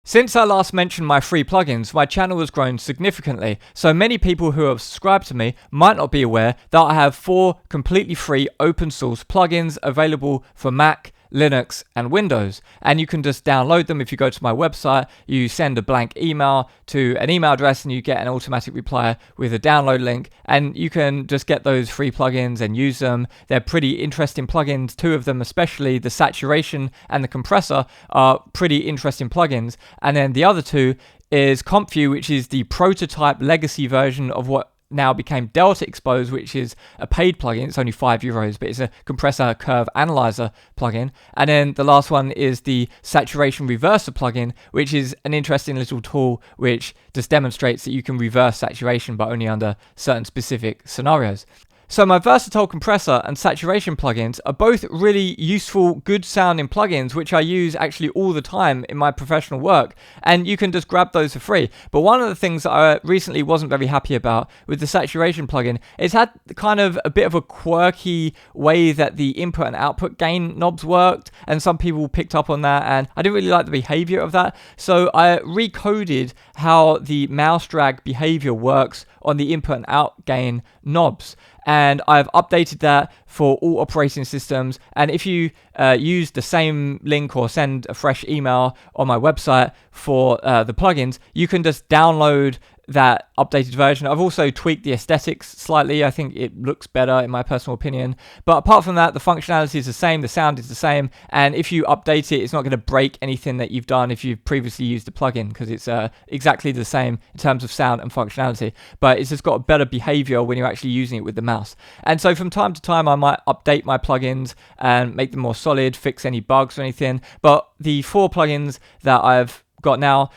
Since I last mentioned my free plugins, my channel has grown significantly, so many people who have subscribed to me might not be aware that I have 4 completely free open source plugins available for Mac, Linux and Windows, and you can just download them. If you go to my website, you send a blank email to an email address and you get an automatic reply with a download link, and you can just get those free plugins and use them. They're pretty interesting plugins. 2 of them, especially the saturation and the compressor, are pretty interesting plugins, and then the other 2 is CompView, which is the prototype legacy version of what now became Delta Expose, which is a paid plugin. It's only €5, but it's a compressor curve analyzer plugin. And then the last one is the saturation reverser plugin, which is an interesting little tool which just demonstrates that you can reverse saturation, but only under certain specific scenarios. So my versatile compressor and saturation plugins are both really useful, good sounding plugins, which I use actually all the time in my professional work, and you can just grab those for free. But one of the things that I recently wasn't very happy about with the saturation plugin is had kind of a bit of a quirky way that the input and output gain knobs worked, and some people picked up on that, and I didn't really like the behavior of that. So I recoded how the mouse drag behavior works on the input and out gain knobs, and I've updated that for all operating systems. And if you use the same link or send a fresh email on my website for the plugins, you can just download that updated version. I've also tweaked the aesthetics slightly. I think it looks better in my personal opinion. But apart from that, the functionality is the same, the sound is the same, and if you update it, it's not going to break anything that you've done if you've previously used the plugin, because it's exactly the same in terms of sound and functionality. But it's just got a better behavior when you're actually using it with the mouse. And so from time to time, I might update my plugins and make them more solid, fix any bugs or anything. But the 4 plugins that I've got now,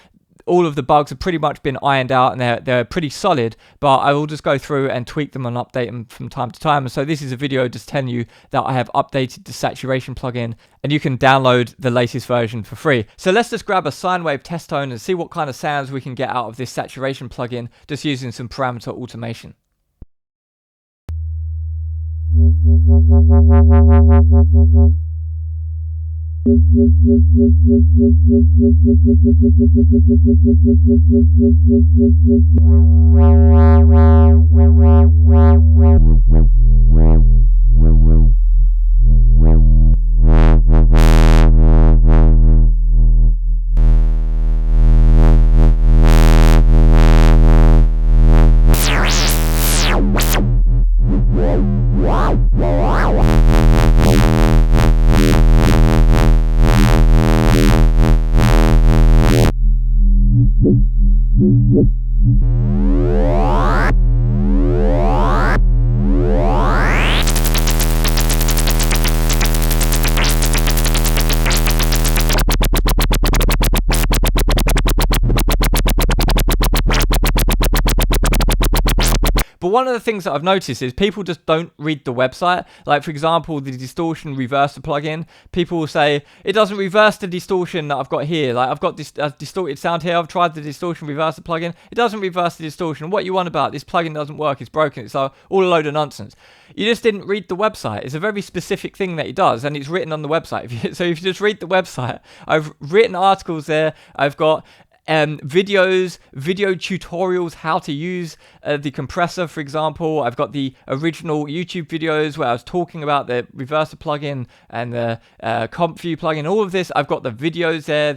all of the bugs have pretty much been ironed out, and they're pretty solid, but I will just go through and tweak them and update them from time to time. And so this is a video just telling you that I have updated the saturation plugin, and you can download the latest version for free. So let's just grab a sine wave test tone and see what kind of sounds we can get out of this saturation plugin just using some parameter automation. But one of the things that I've noticed is people just don't read the website. Like, for example, the distortion reverser plugin, people will say, it doesn't reverse the distortion that I've got here. Like, I've got this distorted sound here. I've tried the distortion reverser plugin. It doesn't reverse the distortion. What you want about? This plugin doesn't work. It's broken. It's all a load of nonsense. You just didn't read the website. It's a very specific thing that it does, and it's written on the website. So if you just read the website, I've written articles there. I've got videos, video tutorials, how to use the compressor, for example. I've got the original YouTube videos where I was talking about the reverser plugin and the CompView plugin, all of this. I've got the videos there.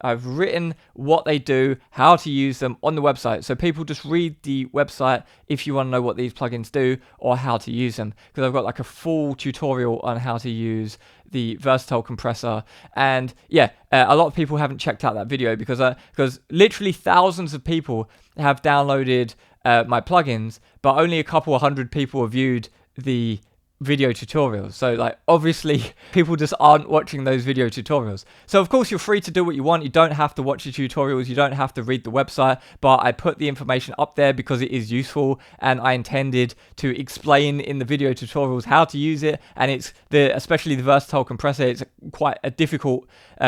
I've written what they do, how to use them on the website. So people just read the website if you want to know what these plugins do or how to use them, because I've got like a full tutorial on how to use the versatile compressor. And yeah, a lot of people haven't checked out that video because literally thousands of people have downloaded my plugins, but only a couple of hundred people have viewed the video tutorials. So like, obviously people just aren't watching those video tutorials. So of course you're free to do what you want. You don't have to watch the tutorials, you don't have to read the website, but I put the information up there because it is useful, and I intended to explain in the video tutorials how to use it. And it's especially the versatile compressor, it's quite a difficult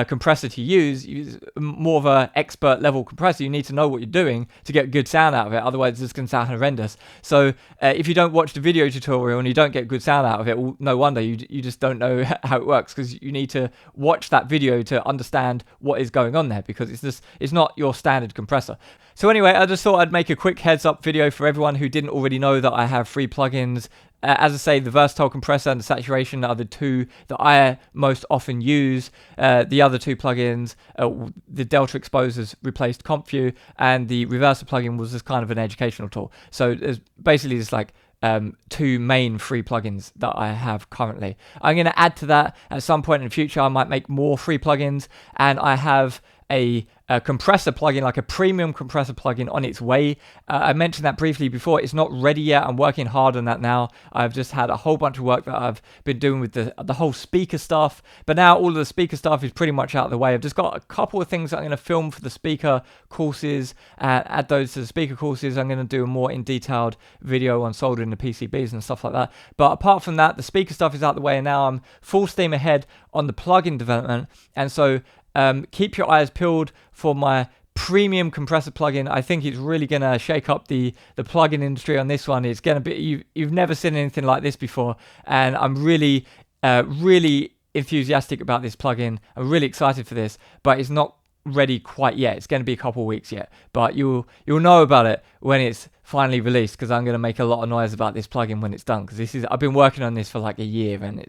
compressor to use. It's more of an expert level compressor. You need to know what you're doing to get good sound out of it, otherwise it's going to sound horrendous. So if you don't watch the video tutorial and you don't get good sound sound out of it, well, no wonder you just don't know how it works, because you need to watch that video to understand what is going on there, because it's not your standard compressor. So anyway, I just thought I'd make a quick heads up video for everyone who didn't already know that I have 3 plugins. As I say, the versatile compressor and the saturation are the 2 that I most often use. The other 2 plugins, the Delta Exposers replaced CompView, and the reverser plugin was just kind of an educational tool. So there's basically just like 2 main free plugins that I have currently. I'm going to add to that at some point in the future. I might make more free plugins, and I have a compressor plugin, like a premium compressor plugin, on its way. I mentioned that briefly before. It's not ready yet. I'm working hard on that now. I've just had a whole bunch of work that I've been doing with the whole speaker stuff, but now all of the speaker stuff is pretty much out of the way. I've just got a couple of things that I'm going to film for the speaker courses and add those to the speaker courses. I'm going to do a more in-detailed video on soldering the PCBs and stuff like that. But apart from that, the speaker stuff is out of the way, and now I'm full steam ahead on the plugin development. And so keep your eyes peeled for my premium compressor plugin. I think it's really going to shake up the plugin industry on this one. It's going to be, you've never seen anything like this before, and I'm really enthusiastic about this plugin. I'm really excited for this, but it's not ready quite yet. It's going to be a couple of weeks yet, but you'll know about it when it's finally released, because I'm going to make a lot of noise about this plugin when it's done, because I've been working on this for like a year, and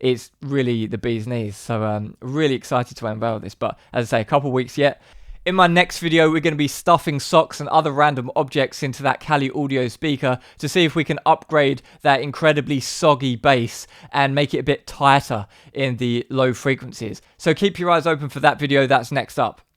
it's really the bee's knees. So I'm really excited to unveil this, but as I say, a couple of weeks yet. In my next video, we're going to be stuffing socks and other random objects into that Kali Audio speaker to see if we can upgrade that incredibly soggy bass and make it a bit tighter in the low frequencies. So keep your eyes open for that video. That's next up.